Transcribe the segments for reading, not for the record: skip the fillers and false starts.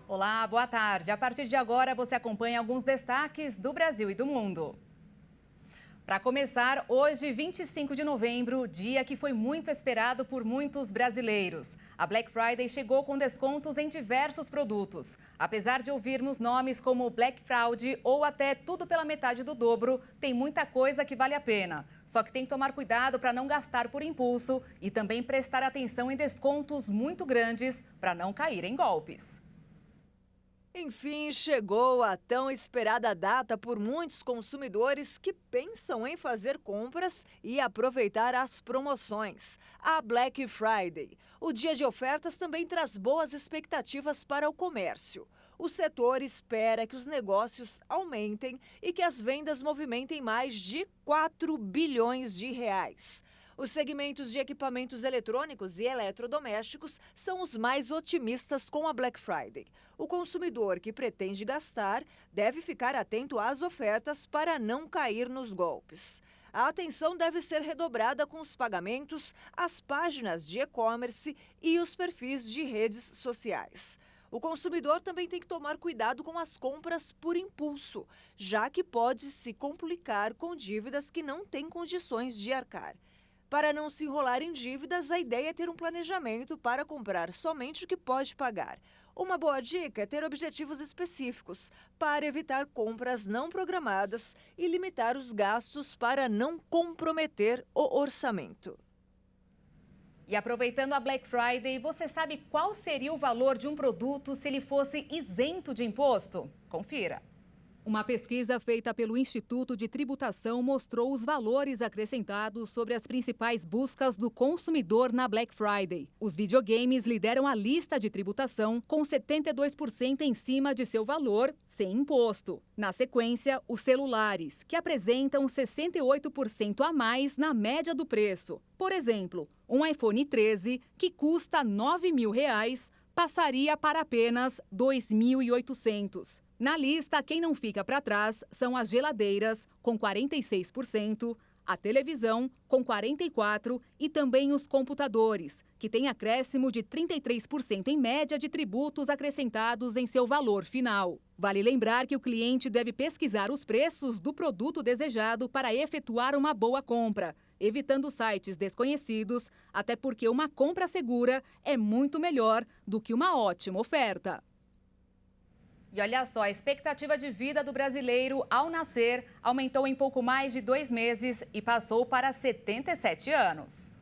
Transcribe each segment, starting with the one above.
Olá, boa tarde. A partir de agora você acompanha alguns destaques do Brasil e do mundo. Para começar, hoje, 25 de novembro, dia que foi muito esperado por muitos brasileiros. A Black Friday chegou com descontos em diversos produtos. Apesar de ouvirmos nomes como Black Fraud ou até tudo pela metade do dobro, tem muita coisa que vale a pena. Só que tem que tomar cuidado para não gastar por impulso e também prestar atenção em descontos muito grandes para não cair em golpes. Enfim, chegou a tão esperada data por muitos consumidores que pensam em fazer compras e aproveitar as promoções. A Black Friday. O dia de ofertas também traz boas expectativas para o comércio. O setor espera que os negócios aumentem e que as vendas movimentem mais de 4 bilhões de reais. Os segmentos de equipamentos eletrônicos e eletrodomésticos são os mais otimistas com a Black Friday. O consumidor que pretende gastar deve ficar atento às ofertas para não cair nos golpes. A atenção deve ser redobrada com os pagamentos, as páginas de e-commerce e os perfis de redes sociais. O consumidor também tem que tomar cuidado com as compras por impulso, já que pode se complicar com dívidas que não têm condições de arcar. Para não se enrolar em dívidas, a ideia é ter um planejamento para comprar somente o que pode pagar. Uma boa dica é ter objetivos específicos para evitar compras não programadas e limitar os gastos para não comprometer o orçamento. E aproveitando a Black Friday, você sabe qual seria o valor de um produto se ele fosse isento de imposto? Confira. Uma pesquisa feita pelo Instituto de Tributação mostrou os valores acrescentados sobre as principais buscas do consumidor na Black Friday. Os videogames lideram a lista de tributação, com 72% em cima de seu valor, sem imposto. Na sequência, os celulares, que apresentam 68% a mais na média do preço. Por exemplo, um iPhone 13, que custa R$ 9.000, passaria para apenas R$ 2.800. Na lista, quem não fica para trás são as geladeiras, com 46%, a televisão, com 44% e também os computadores, que têm acréscimo de 33% em média de tributos acrescentados em seu valor final. Vale lembrar que o cliente deve pesquisar os preços do produto desejado para efetuar uma boa compra, evitando sites desconhecidos, até porque uma compra segura é muito melhor do que uma ótima oferta. E olha só, a expectativa de vida do brasileiro ao nascer aumentou em pouco mais de 2 meses e passou para 77 anos.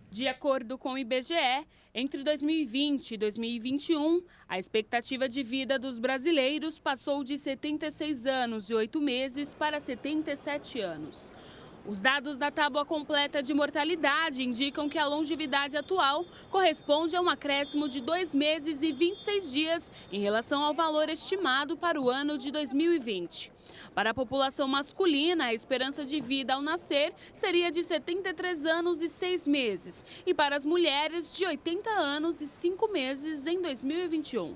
De acordo com o IBGE, entre 2020 e 2021, a expectativa de vida dos brasileiros passou de 76 anos e 8 meses para 77 anos. Os dados da tábua completa de mortalidade indicam que a longevidade atual corresponde a um acréscimo de 2 meses e 26 dias em relação ao valor estimado para o ano de 2020. Para a população masculina, a esperança de vida ao nascer seria de 73 anos e 6 meses, e para as mulheres, de 80 anos e 5 meses em 2021.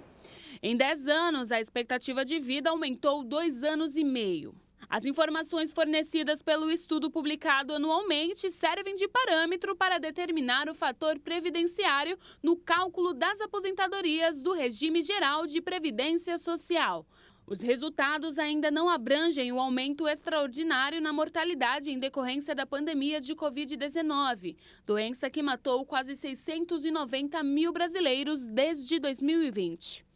Em 10 anos, a expectativa de vida aumentou 2 anos e meio. As informações fornecidas pelo estudo publicado anualmente servem de parâmetro para determinar o fator previdenciário no cálculo das aposentadorias do Regime Geral de Previdência Social. Os resultados ainda não abrangem o aumento extraordinário na mortalidade em decorrência da pandemia de Covid-19, doença que matou quase 690 mil brasileiros desde 2020.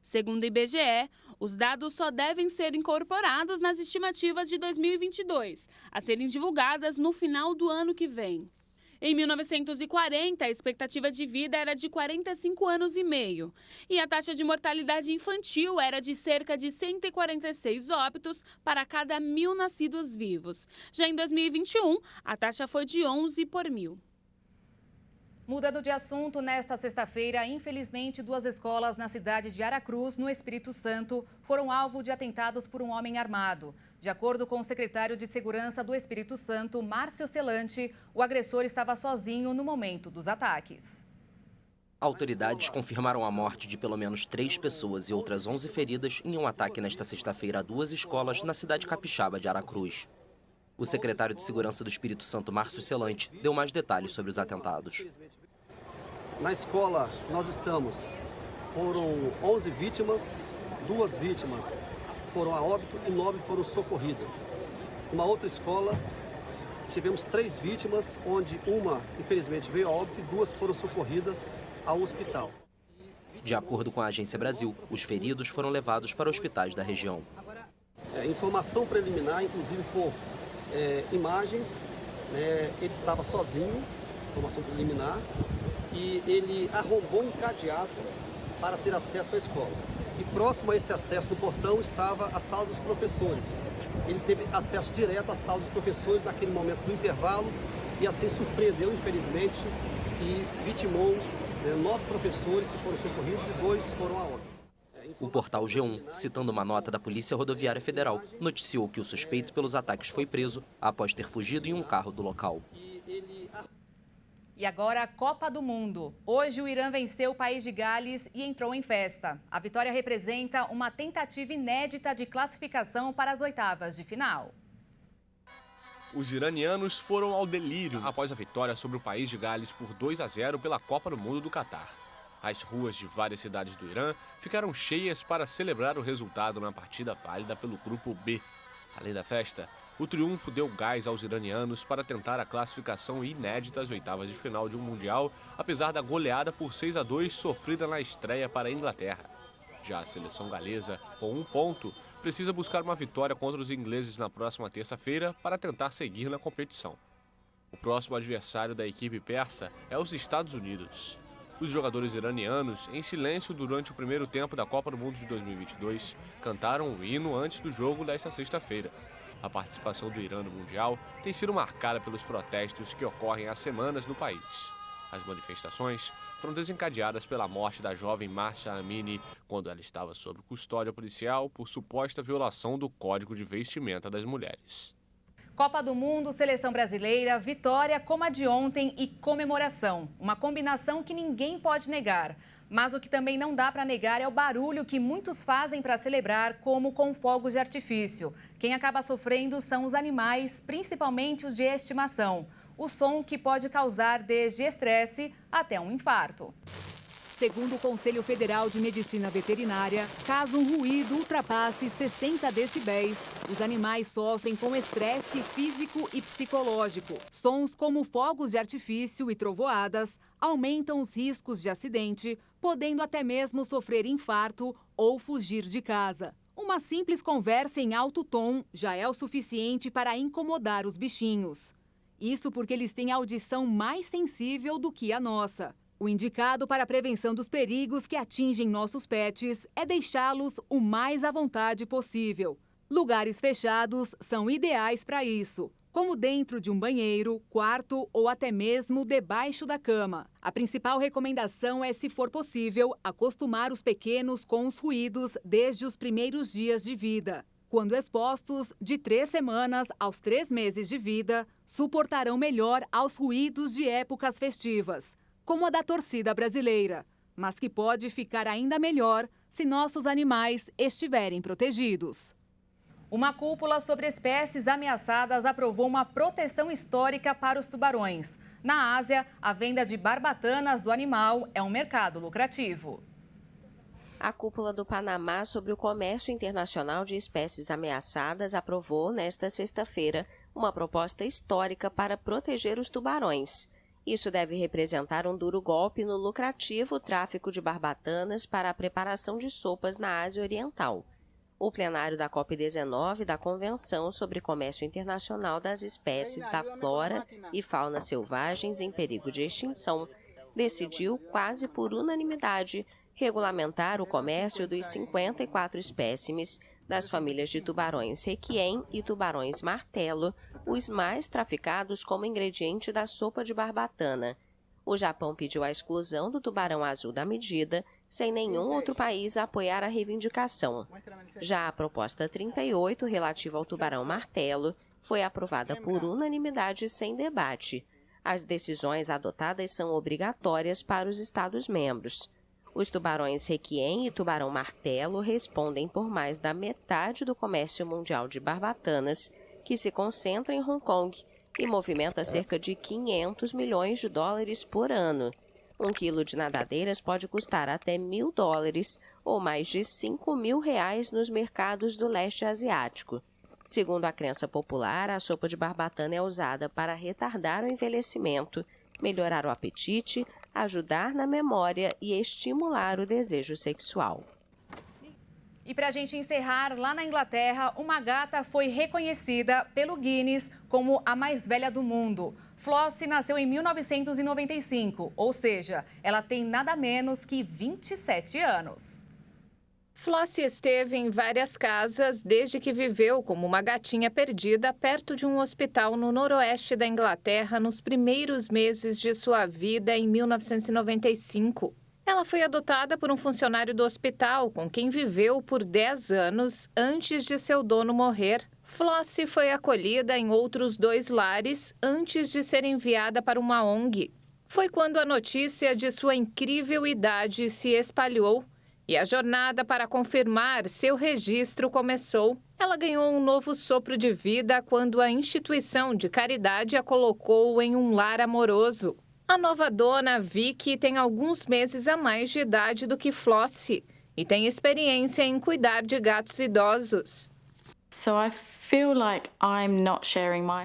Segundo o IBGE, os dados só devem ser incorporados nas estimativas de 2022, a serem divulgadas no final do ano que vem. Em 1940, a expectativa de vida era de 45 anos e meio e a taxa de mortalidade infantil era de cerca de 146 óbitos para cada 1.000 nascidos vivos. Já em 2021, a taxa foi de 11 por 1.000. Mudando de assunto, nesta sexta-feira, infelizmente, 2 escolas na cidade de Aracruz, no Espírito Santo, foram alvo de atentados por um homem armado. De acordo com o secretário de Segurança do Espírito Santo, Márcio Celante, o agressor estava sozinho no momento dos ataques. Autoridades confirmaram a morte de pelo menos 3 pessoas e outras 11 feridas em um ataque nesta sexta-feira a 2 escolas na cidade capixaba de Aracruz. O secretário de Segurança do Espírito Santo, Márcio Celante, deu mais detalhes sobre os atentados. Na escola, nós estamos foram 11 vítimas, 2 vítimas foram a óbito e 9 foram socorridas. Uma outra escola, tivemos 3 vítimas, onde uma, infelizmente, veio a óbito e 2 foram socorridas ao hospital. De acordo com a Agência Brasil, os feridos foram levados para hospitais da região. Informação preliminar, inclusive por imagens, ele estava sozinho, informação preliminar, e ele arrombou um cadeado para ter acesso à escola. E próximo a esse acesso no portão estava a sala dos professores. Ele teve acesso direto à sala dos professores naquele momento do intervalo e assim surpreendeu, infelizmente, e vitimou 9 professores que foram socorridos e 2 foram a óbito. O portal G1, citando uma nota da Polícia Rodoviária Federal, noticiou que o suspeito pelos ataques foi preso após ter fugido em um carro do local. E agora a Copa do Mundo. Hoje o Irã venceu o país de Gales e entrou em festa. A vitória representa uma tentativa inédita de classificação para as oitavas de final. Os iranianos foram ao delírio após a vitória sobre o país de Gales por 2-0 pela Copa do Mundo do Catar. As ruas de várias cidades do Irã ficaram cheias para celebrar o resultado na partida válida pelo Grupo B. Além da festa, o triunfo deu gás aos iranianos para tentar a classificação inédita às oitavas de final de um Mundial, apesar da goleada por 6-2 sofrida na estreia para a Inglaterra. Já a seleção galesa, com 1 ponto, precisa buscar uma vitória contra os ingleses na próxima terça-feira para tentar seguir na competição. O próximo adversário da equipe persa é os Estados Unidos. Os jogadores iranianos, em silêncio durante o primeiro tempo da Copa do Mundo de 2022, cantaram o hino antes do jogo desta sexta-feira. A participação do Irã no Mundial tem sido marcada pelos protestos que ocorrem há semanas no país. As manifestações foram desencadeadas pela morte da jovem Mahsa Amini quando ela estava sob custódia policial por suposta violação do Código de Vestimenta das Mulheres. Copa do Mundo, Seleção Brasileira, vitória como a de ontem e comemoração. Uma combinação que ninguém pode negar. Mas o que também não dá para negar é o barulho que muitos fazem para celebrar, como com fogos de artifício. Quem acaba sofrendo são os animais, principalmente os de estimação. O som que pode causar desde estresse até um infarto. Segundo o Conselho Federal de Medicina Veterinária, caso um ruído ultrapasse 60 decibéis, os animais sofrem com estresse físico e psicológico. Sons como fogos de artifício e trovoadas aumentam os riscos de acidente, podendo até mesmo sofrer infarto ou fugir de casa. Uma simples conversa em alto tom já é o suficiente para incomodar os bichinhos. Isso porque eles têm a audição mais sensível do que a nossa. O indicado para a prevenção dos perigos que atingem nossos pets é deixá-los o mais à vontade possível. Lugares fechados são ideais para isso, como dentro de um banheiro, quarto ou até mesmo debaixo da cama. A principal recomendação é, se for possível, acostumar os pequenos com os ruídos desde os primeiros dias de vida. Quando expostos, de 3 semanas aos 3 meses de vida, suportarão melhor aos ruídos de épocas festivas, como a da torcida brasileira, mas que pode ficar ainda melhor se nossos animais estiverem protegidos. Uma cúpula sobre espécies ameaçadas aprovou uma proteção histórica para os tubarões. Na Ásia, a venda de barbatanas do animal é um mercado lucrativo. A cúpula do Panamá sobre o comércio internacional de espécies ameaçadas aprovou, nesta sexta-feira, uma proposta histórica para proteger os tubarões. Isso deve representar um duro golpe no lucrativo tráfico de barbatanas para a preparação de sopas na Ásia Oriental. O plenário da COP19 da Convenção sobre Comércio Internacional das Espécies da Flora e Fauna Selvagens em Perigo de Extinção decidiu, quase por unanimidade, regulamentar o comércio dos 54 espécimes das famílias de tubarões requiem e tubarões martelo, os mais traficados como ingrediente da sopa de barbatana. O Japão pediu a exclusão do tubarão azul da medida, sem nenhum outro país apoiar a reivindicação. Já a proposta 38, relativa ao tubarão martelo, foi aprovada por unanimidade sem debate. As decisões adotadas são obrigatórias para os Estados-membros. Os tubarões requiem e tubarão martelo respondem por mais da metade do comércio mundial de barbatanas, que se concentra em Hong Kong e movimenta cerca de 500 milhões de dólares por ano. 1 quilo de nadadeiras pode custar até $1.000 ou mais de R$5.000 nos mercados do leste asiático. Segundo a crença popular, a sopa de barbatana é usada para retardar o envelhecimento, melhorar o apetite, ajudar na memória e estimular o desejo sexual. E para a gente encerrar, lá na Inglaterra, uma gata foi reconhecida pelo Guinness como a mais velha do mundo. Flossie nasceu em 1995, ou seja, ela tem nada menos que 27 anos. Flossie esteve em várias casas desde que viveu como uma gatinha perdida perto de um hospital no noroeste da Inglaterra nos primeiros meses de sua vida em 1995. Ela foi adotada por um funcionário do hospital com quem viveu por 10 anos antes de seu dono morrer. Flossie foi acolhida em outros 2 lares antes de ser enviada para uma ONG. Foi quando a notícia de sua incrível idade se espalhou e a jornada para confirmar seu registro começou. Ela ganhou um novo sopro de vida quando a instituição de caridade a colocou em um lar amoroso. A nova dona, Vicky, tem alguns meses a mais de idade do que Flossie e tem experiência em cuidar de gatos idosos.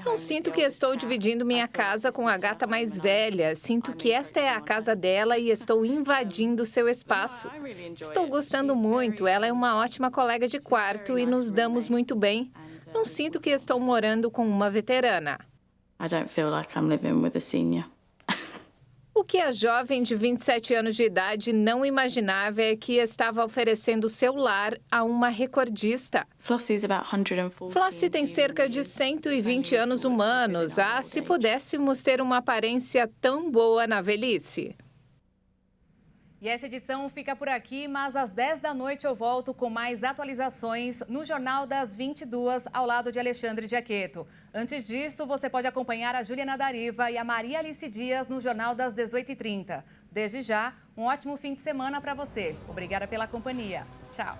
Não sinto que estou dividindo minha casa com a gata mais velha. Sinto que esta é a casa dela e estou invadindo seu espaço. Estou gostando muito. Ela é uma ótima colega de quarto e nos damos muito bem. Não sinto que estou morando com uma veterana. O que a jovem de 27 anos de idade não imaginava é que estava oferecendo seu lar a uma recordista. Flossie tem cerca de 120 anos humanos. Se pudéssemos ter uma aparência tão boa na velhice. E essa edição fica por aqui, mas às 10 da noite eu volto com mais atualizações no Jornal das 22, ao lado de Alexandre Giaqueto. Antes disso, você pode acompanhar a Juliana Dariva e a Maria Alice Dias no Jornal das 18h30. Desde já, um ótimo fim de semana para você. Obrigada pela companhia. Tchau.